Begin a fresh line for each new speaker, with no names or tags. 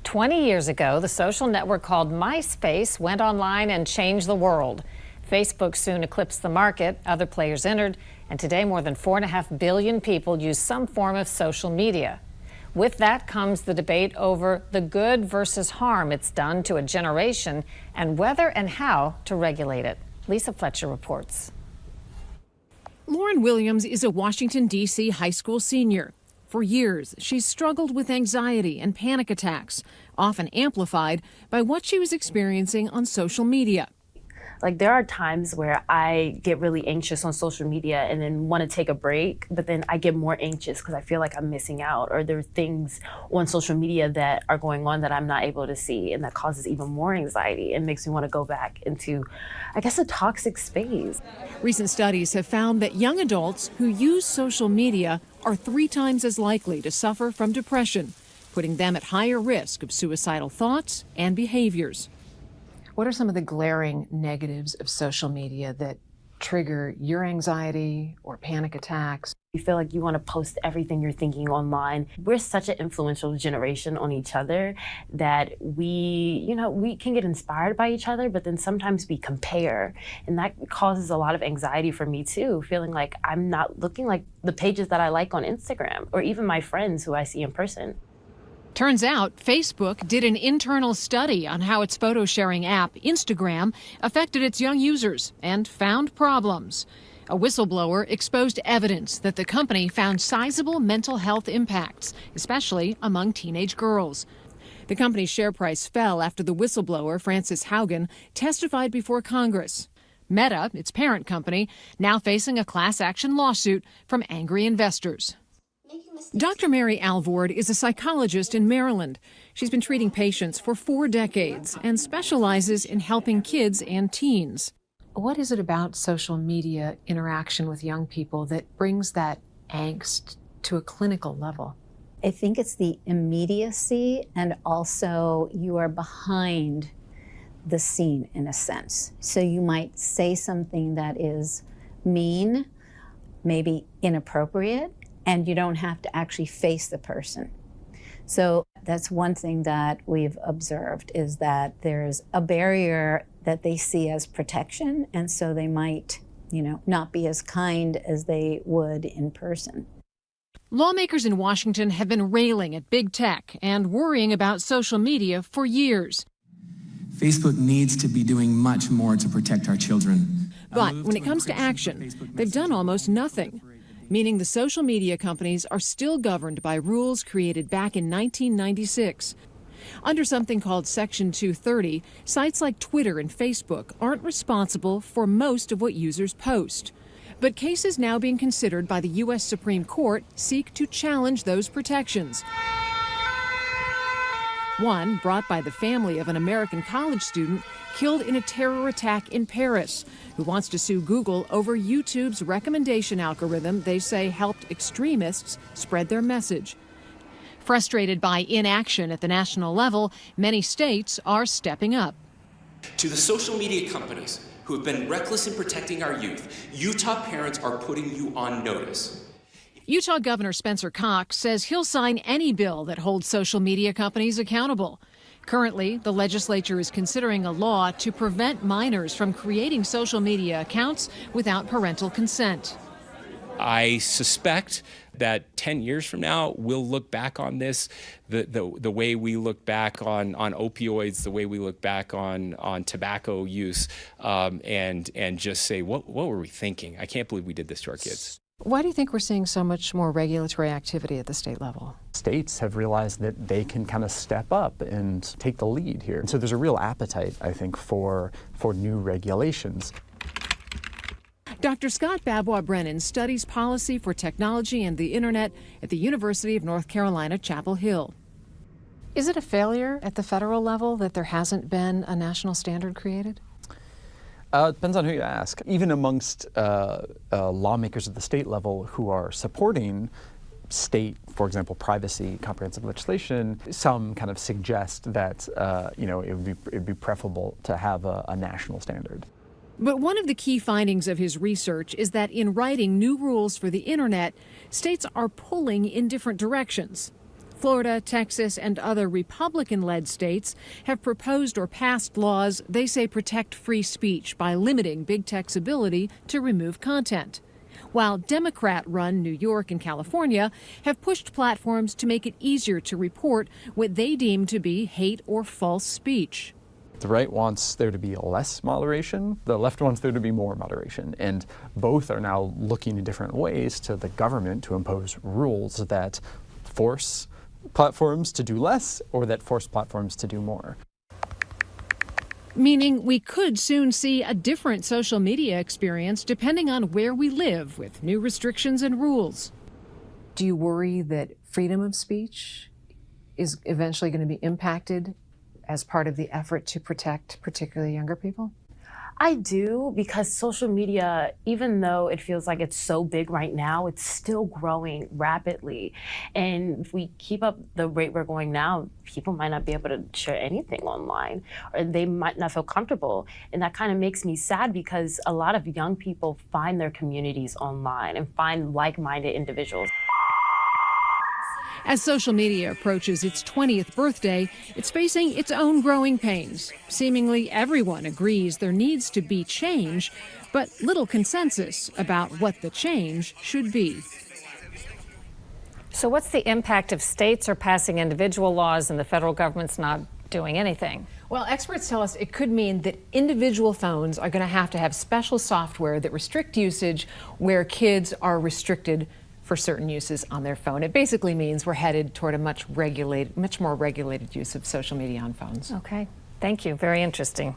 20 years ago, the social network called MySpace went online and changed the world. Facebook soon eclipsed the market, other players entered, and today more than 4.5 billion people use some form of social media. With that comes the debate over the good versus harm it's done to a generation and whether and how to regulate it. Lisa Fletcher reports.
Lauren Williams is a Washington, D.C. high school senior. For years, she's struggled with anxiety and panic attacks, often amplified by what she was experiencing on social media.
Like, there are times where I get really anxious on social media and then want to take a break, but then I get more anxious because I feel like I'm missing out, or there are things on social media that are going on that I'm not able to see, and that causes even more anxiety and makes me want to go back into, I guess, a toxic space.
Recent studies have found that young adults who use social media are 3 times as likely to suffer from depression, putting them at higher risk of suicidal thoughts and behaviors. What are some of the glaring negatives of social media that trigger your anxiety or panic attacks?
You feel like you want to post everything you're thinking online. We're such an influential generation on each other that we can get inspired by each other, but then sometimes we compare. And that causes a lot of anxiety for me too, feeling like I'm not looking like the pages that I like on Instagram, or even my friends who I see in person.
Turns out Facebook did an internal study on how its photo-sharing app, Instagram, affected its young users and found problems. A whistleblower exposed evidence that the company found sizable mental health impacts, especially among teenage girls. The company's share price fell after the whistleblower, Frances Haugen, testified before Congress. Meta, its parent company, now facing a class action lawsuit from angry investors. Dr. Mary Alvord is a psychologist in Maryland. She's been treating patients for 4 decades and specializes in helping kids and teens. What is it about social media interaction with young people that brings that angst to a clinical level?
I think it's the immediacy, and also you are behind the scene in a sense. So you might say something that is mean, maybe inappropriate, and you don't have to actually face the person. So that's one thing that we've observed, is that there's a barrier that they see as protection, and so they might, not be as kind as they would in person.
Lawmakers in Washington have been railing at big tech and worrying about social media for years.
Facebook needs to be doing much more to protect our children.
But when it comes to action, they've done almost nothing, meaning the social media companies are still governed by rules created back in 1996. Under something called Section 230, sites like Twitter and Facebook aren't responsible for most of what users post. But cases now being considered by the U.S. Supreme Court seek to challenge those protections. One brought by the family of an American college student killed in a terror attack in Paris, who wants to sue Google over YouTube's recommendation algorithm they say helped extremists spread their message. Frustrated by inaction at the national level, many states are stepping up.
To the social media companies who have been reckless in protecting our youth, Utah parents are putting you on notice.
Utah Governor Spencer Cox says he'll sign any bill that holds social media companies accountable. Currently, the legislature is considering a law to prevent minors from creating social media accounts without parental consent.
I suspect that 10 years from now, we'll look back on this the way we look back on opioids, the way we look back on tobacco use, and just say, what were we thinking? I can't believe we did this to our kids.
Why do you think we're seeing so much more regulatory activity at the state level?
States have realized that they can kind of step up and take the lead here. And so there's a real appetite, I think, for new regulations.
Dr. Scott Babwa-Brennan studies policy for technology and the internet at the University of North Carolina, Chapel Hill. Is it a failure at the federal level that there hasn't been a national standard created?
It depends on who you ask. Even amongst lawmakers at the state level who are supporting state, for example, privacy comprehensive legislation, some kind of suggest that it would be preferable to have a national standard.
But one of the key findings of his research is that in writing new rules for the internet, states are pulling in different directions. Florida, Texas, and other Republican-led states have proposed or passed laws they say protect free speech by limiting big tech's ability to remove content. While Democrat-run New York and California have pushed platforms to make it easier to report what they deem to be hate or false speech.
The right wants there to be less moderation. The left wants there to be more moderation. And both are now looking in different ways to the government to impose rules that force platforms to do less or that force platforms to do more.
Meaning we could soon see a different social media experience depending on where we live, with new restrictions and rules.
Do you worry that freedom of speech is eventually going to be impacted as part of the effort to protect particularly younger people?
I do, because social media, even though it feels like it's so big right now, it's still growing rapidly. And if we keep up the rate we're going now, people might not be able to share anything online, or they might not feel comfortable. And that kind of makes me sad, because a lot of young people find their communities online and find like-minded individuals.
As social media approaches its 20th birthday, it's facing its own growing pains. Seemingly everyone agrees there needs to be change, but little consensus about what the change should be.
So what's the impact if states are passing individual laws and the federal government's not doing anything?
Well, experts tell us it could mean that individual phones are going to have special software that restrict usage where kids are restricted for certain uses on their phone. It basically means we're headed toward a much more regulated use of social media on phones.
Okay, thank you. Very interesting.